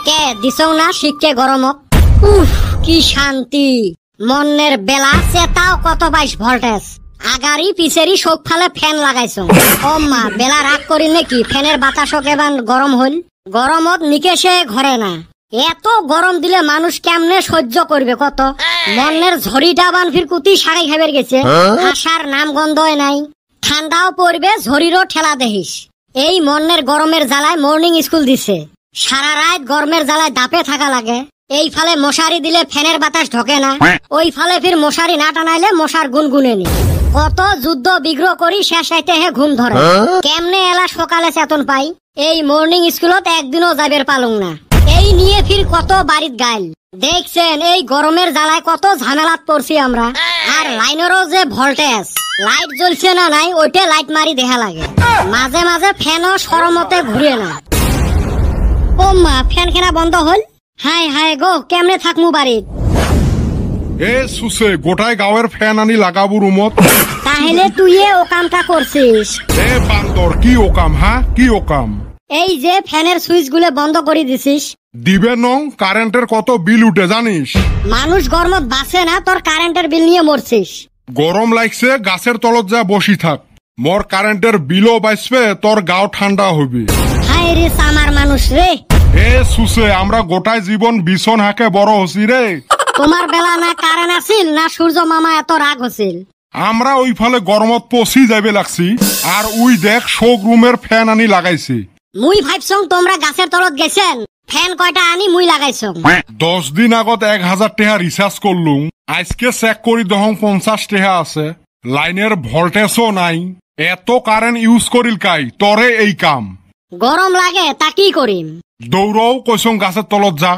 কে দিছৌ না শিখকে গরমক? উফ কি শান্তি। মনের বেলা চেতাও কত 22 ভোল্টেজ। আগারি পিছেরি সব ফালে ফ্যান লাগাইছো। ও মা বেলা রাগ করি নাকি ফ্যানের বাতাসক এবার গরম হইল। গরমত নিকেশে ঘরে না। এত গরম দিলে মানুষ কেমনে সহ্য করবে কত। মনের ঝড়িটা বান ফির কুতি সারাই খাবার গেছে। আসার নাম গন্ধই নাই। ঠান্ডাও পড়বে ঝড়িরও ঠেলা দেহিস। এই মনের গরমের জ্বালায় মর্নিং স্কুল দিছে। সারা রাত গরমের জ্বালায় দাপে থাকা লাগে। এই ফালে মশারি দিলে ফ্যানের বাতাস ঢোকে না। ওই ফালে ফির মশারি না টানাইলে মশার গুনগুনে নি। কত যুদ্ধ বিগ্রহ করি শেষ আইতে হে ঘুম ধরে। কেমনে এলা সকালে চেতন পাই। এই মর্নিং স্কুলত একদিনও যাবের পালুং না। এই নিয়ে ফির কত বাড়িত গাইল। দেখছেন এই গরমের জ্বালায় কত ঝামেলাত পড়ছি আমরা। আর লাইনেরও যে ভোল্টেজ। লাইট জ্বলছে না নাই ওইটা লাইট মারি দেখা লাগে। মাঝে মাঝে ফ্যানও সরমতে ঘুরে না। ও মা ফ্যান খেনা বন্ধ হল। হাই হাই গো কেমনে থাকমু বাড়িত। এ সুসে গোটায় গাঁয়ের ফ্যান আনি লাগাবো রুমত। তাহলে তুই ও কামটা করছিস। এ বান্দর কি ও কাম হ্যাঁ কি ও কাম। এই যে ফ্যানের সুইচ গুলো বন্ধ করে দিছিস। দিবে নং কারেন্টের কত বিল উঠে জানিস। মানুষ গরমত বাঁচে না তোর কারেন্টের বিল নিয়ে মরছিস। গরম লাগছে গাছের তলত যা বসি থাক। মোর কারেন্টের বিলও বাঁচবে তোর গাও ঠান্ডা হইবে। হাই রে সামার মানুষ রে। এ সুসে আমরা গোটায় জীবন বিছন হাকে বড় হসি রে। তোমার বেলা না কারেন্ট আছিল না সূর্য মামা এত রাগ হছিল। আমরা ওই ফালে গরমত পচি যাবে লাগছি। আর উই দেখ শোক রুমের ফ্যান আনি লাগাইছে। মুই ভাবছং তোমরা গাছের তলত গেছেন। ফ্যান কয়টা আনি মুই লাগাইছং। 10 দিন আগত 1000 টাকা রিচার্জ করলুম। আজকে চেক করি দহং 50 টাকা আছে। লাইনের ভোল্টেজও নাই। এত কারেন্ট ইউজ করিল কাই তরে এই কাম। গরম লাগে তা কি করিম। দৌড়ও কইসং গাছের তলত যা।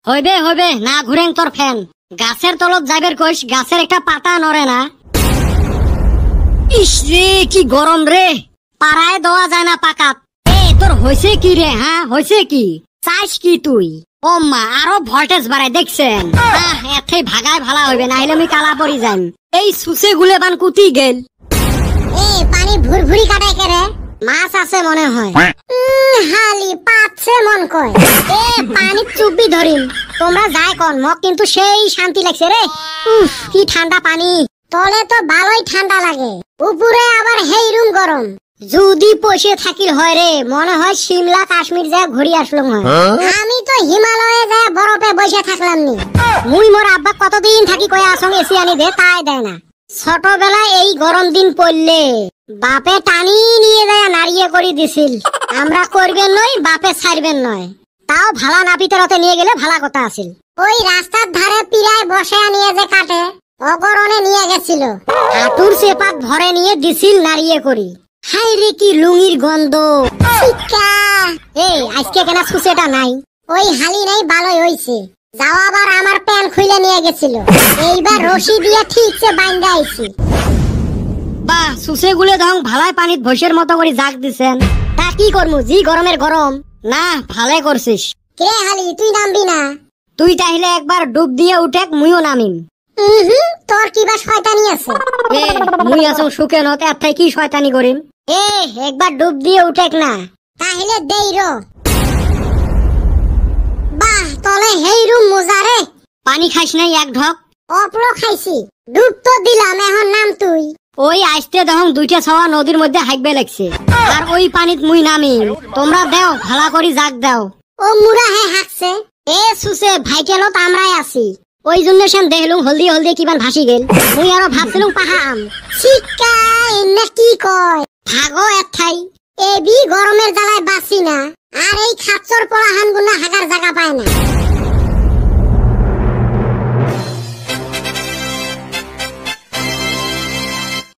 হইবে হইবে না ঘুরেন তোর ফ্যান। গাছের তলত যাইবের কইস গাছের একটা পাতা নড়ে না। ইস রে কি গরম রে। পাড়ায় দেওয়া যায় না পাকাত। এ তোর হয়েছে কি রে হ্যাঁ হয়েছে কি চাইস কি তুই। ও মা আরো ভোল্টেজ বাড়ায় দেখছেন। এতে ভাগায় ভালা হইবে না হলে আমি কালা পড়ি যাই। এই সুসে গুলে বান কুতি গেল। এ পানি ভুরভুরি কাটায় কেরে। মাছ আছে মনে হয়। হালি পাচ্ছে মন কয়। এ পানি চুপি ধরিম। তোমরা যাই কোন মক কিন্তু সেই শান্তি লাগছে রে। উফ কি ঠান্ডা পানি। তলে তো ভালোই ঠান্ডা লাগে। উপরে আবার হেই রুম গরম। যদি পয়সে থাকিল হয় রে মনে হয় সিমলা কাশ্মীর যা ঘুরি আসলাম হয়। আমি তো হিমালয়ে যা বরফে বসে থাকলাম নি। মুই মোর আব্বা কতদিন থাকি কয়ে আসং এসি আনি দে তাই দেয় না। ছোটবেলায় এই গরম দিন পড়লে বাপে টানি নিয়ে যায় নাড়িয়ে করে দিছিল। আমরা করবেন নয় বাপে ছাড়বেন নয়। তাও ভালা নাপিতের হতে নিয়ে গেলে ভালা কথা আছিল। ওই রাস্তার ধারে পিড়ায় বসে নিয়ে যে কাটে অগরণে নিয়ে গেছিল। হাতুর চেপাত ভরে নিয়ে দিছিল নাড়িয়ে করি। হাই রে কি লুঙ্গির গন্ধ। এই আজকে কেনা সুসেটা নাই। ওই হালি নাই ভালোই হইছে। যাওয়াবার আমার প্যান খুলে নিয়ে গেছিল। এইবার রশি দিয়ে ঠিকছে বাইন্দা আইছি। বাহ সুসে গুলে ধং ভালাই পানিত ভৈষের মতো করে জাগ দিছেন। তা কি করমু জি গরমের গরম। না ভালে করছিস। কে হালি তুই নামবি না। তুই তাহলে একবার ডুব দিয়ে উঠেক মুইও নামিম। তোর কিবা শয়তানি আছে। এ মুই আসং সুখে নতে আত্মাই কি শয়তানি করিম। এ একবার ডুব দিয়ে উঠেক না। তাহলে দেই রো। বাহ তলে হেই রুম মজা রে। পানি খাইস নাই এক ঢক। অপ্র খাইছি। ডুব তো দিলাম এখন নাম তুই। ওই আইসতে দেখং দুইটা ছাওয়া নদীর মধ্যে হাইকবে লাগছে। আর ওই পানিত মুই নামি। তোমরা দেও ভালা করি জাগ দাও। ও মুরা হে হাকছে। এ সুসে ভাইকেলত আমরাই আছি। ওই জন্য সেন দেখলুম হলদি হলদি কিমান ভাসি গেল। মুই আরো ভাবছিলুম পাহাম। শিকা এনে কি কয় ভাগো এঠাই। এবি গরমের জ্বালায় বাঁচি না। আর এই খাচ্চর পড়াহান গুনা হাগার জায়গা পায় না।